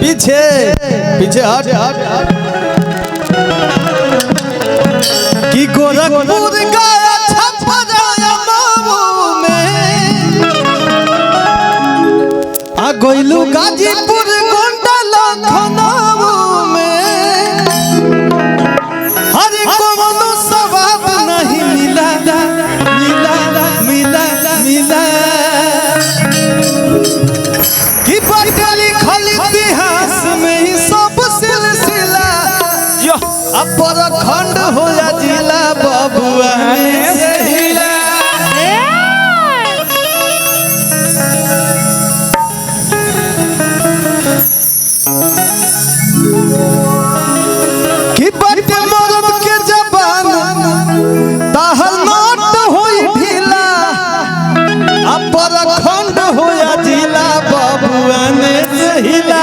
पीछे पीछे हट कि गोरखपुर गया छपरा में आ गोइलू गाजीपुर गोंडा लखनऊ में हर कोनो सवाब नहीं मिला मिला मिला मिला कि पटली खल इतिहास में ही सब सिलसिला अपर खंड हो या जिला बबुआ से हिला कि बट मरद के जबान ताहल नोट होई ढीला अपर खंड हो या जिला बबुआ से हिला।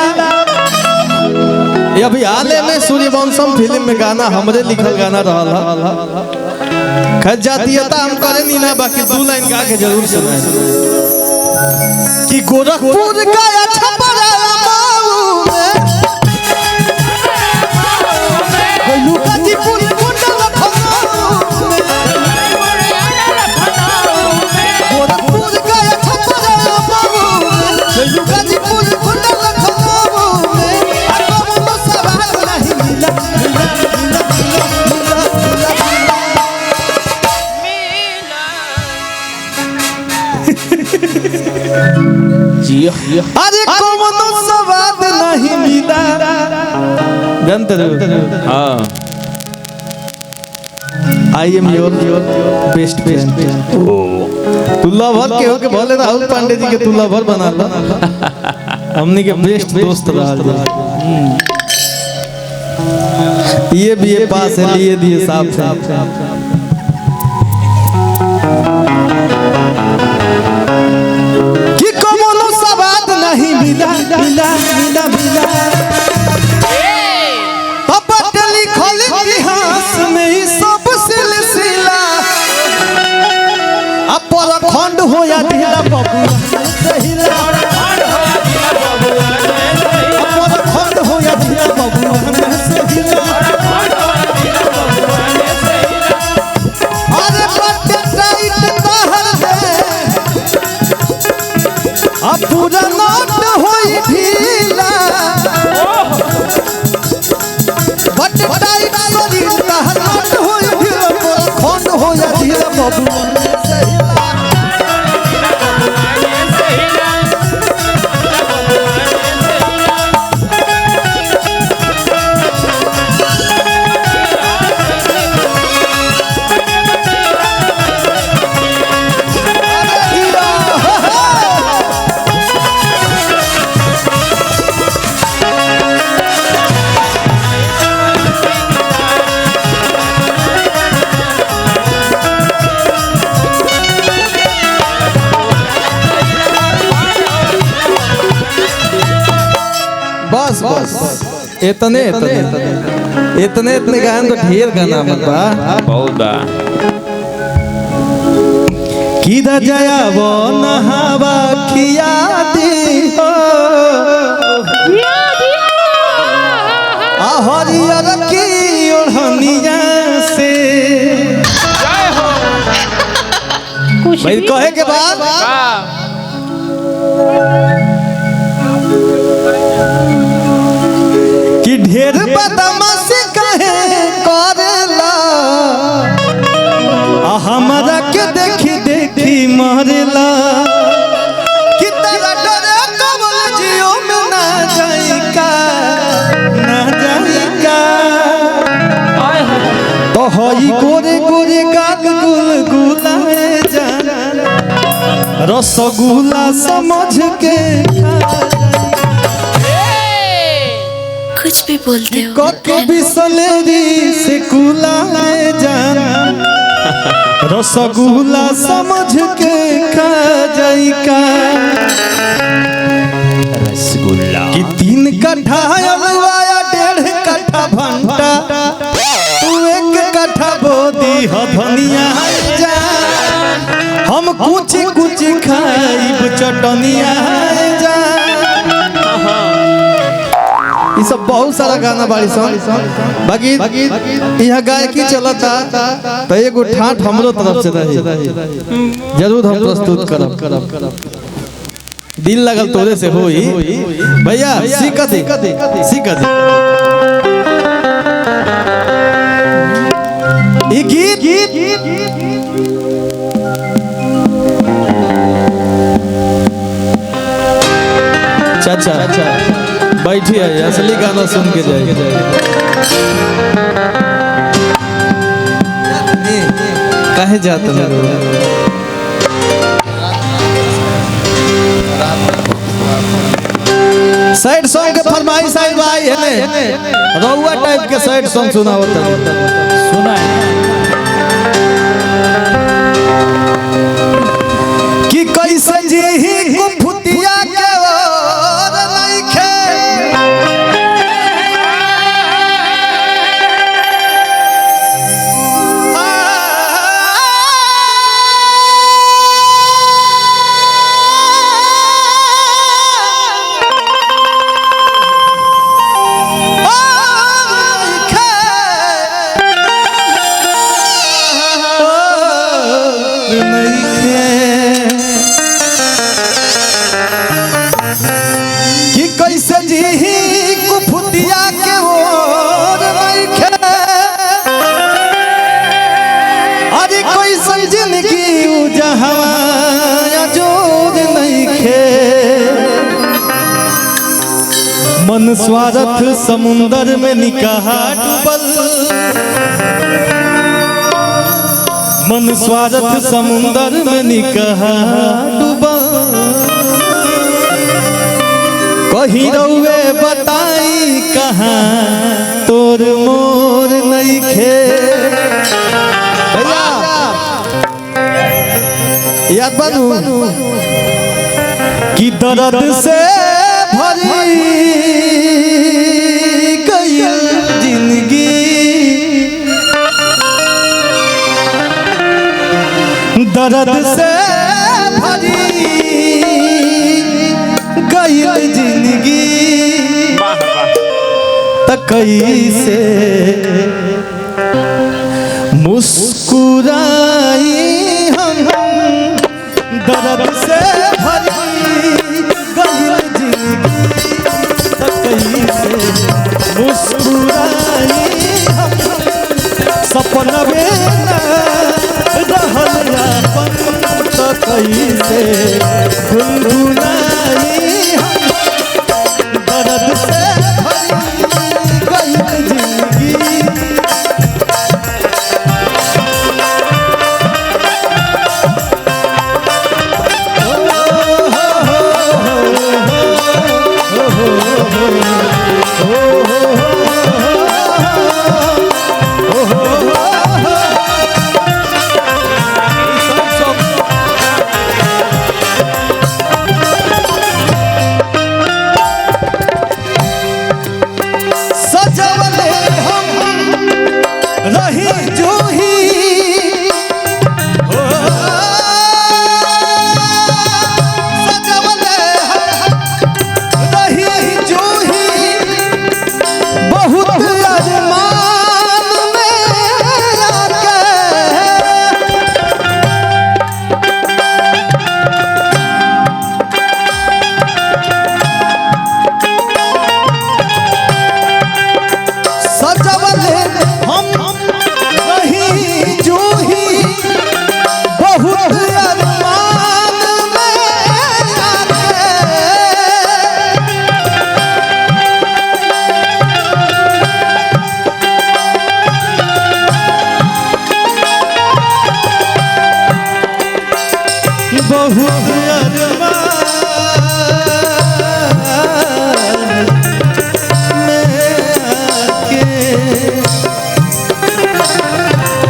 ये अभी हाल में सूर्यवंशम फिल्म में गाना हमरे लिखल गाना रहा खैर जातीयता हम करे नहीं ना बाकी दो लाइन गा के जरूर सुनाए कि गोरखपुर गया छपरा गोइलू गाजीपुर गोंडा लखनऊ गोरखपुर गया छपरा गोइलू गाजीपुर गोंडा लखनऊ अरे कोनो स्वाद नहीं मिला जानते हो। हाँ I am your best friend तू लवर के हो के भले राहुल पांडे जी के तू लवर बना ला हमनी के बेस्ट दोस्त रहा ये भी ये पास है लिए दिए साफ साफ नहीं मिला मिला मिला मिला पटली खल इतिहास में ही सब सिलसिला अपर खंड हो या ढीला बबुआ से हिला अपर खंड हो या ढीला बबुआ से हिला अरे बट टाइट कहल है अब पूरा नोट होई ढीला बट टाइट शरीर कहल नोट होई ढीला खंड हो या ढीला बबुआ से हिला बस बस इतने इतने इतने इतने गान तो ढेर गाना मत बा बहुत बा किधर जाया वो नहावा खिया दी हो हरियर की ओढ़निया से भाई कहे के बाद कि ढेर बदमाशी कहे करेला हमरा के देखी देखी मरेला कि तेरा डरे कबल जियो में ना जाइका तो हई गोरे गोरे गाल गुलगुला जाना रसगुल्ला समझ के कुछ भी बोलते हो कभी सलेरी से कुला जाना रसगुल्ला समझ के खा जाई का रसगुल्ला कि 3 कट्ठा अलवाया 1.5 कट्ठा भंटा तू 1 कट्ठा बोदी ह धनिया जा हम कुछ कुछ खाइब चटनिया जा ये सब बहुत सारा गाना बाड़ी सन बाकी यहाँ गायकी चलता तो एगो ठाठ हमरो तरफ से रही जरूर हम प्रस्तुत करब दिल लगल तोरे से होई भैया सीख दे ये गीत चाचा बैठिए असली गाना सुन के जाए काहे जाते हैं सैड सॉन्ग के फरमाइश आई भाई है रउआ टाइप के सैड सॉन्ग सुनावत सुना कि कैसे जी कुफुतिया के और नइखे कि कैसे जी कुफुतिया के ओर नइखे अरे कैसे जिंदगी जहां जोर नइखे मन स्वार्थ समुंदर में निकाह डूबल मन स्वार्थ समुंदर में निकाह डूबल कहीं रउए बताई कहाँ तोर मोर नइखे भैया याद बनू कि दर्द से भरी गई जिंदगी दर्द से भरी गई जिंदगी कैसे मुस्कुराई हम दर्द से भरी गई जिंदगी कैसे मुस्कुराई हम सपना में रहल अपन कैसे गुनगुनाई हम दर्द से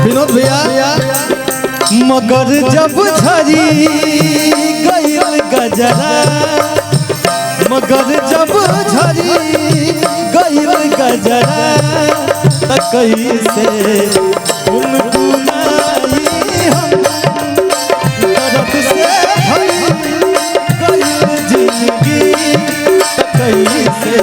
विनोद भैया मगर जब झरी गईल गजरा मगर जब झरी गईल गजरा त कैसे गुनगुनाई हम दर्द से भरी गईल जिंदगी त कैसे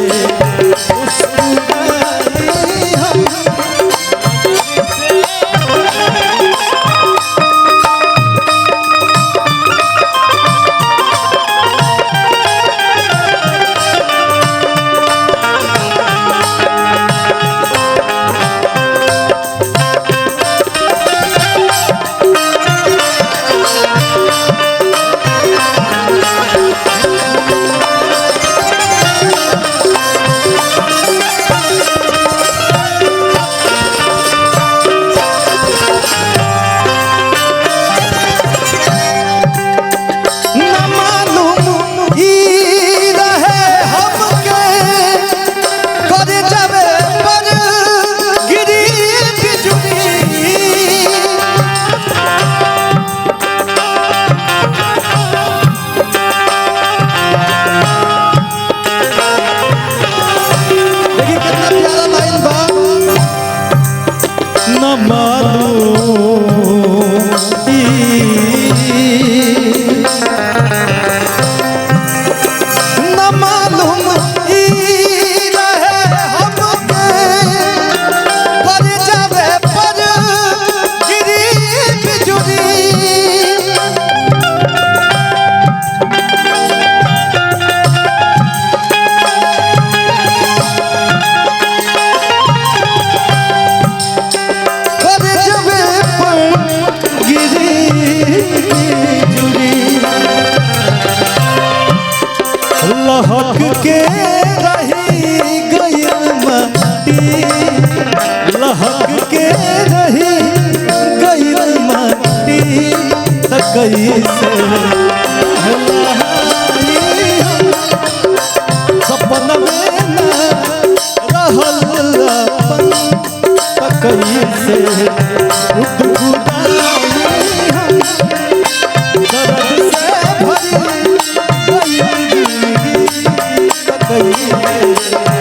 रे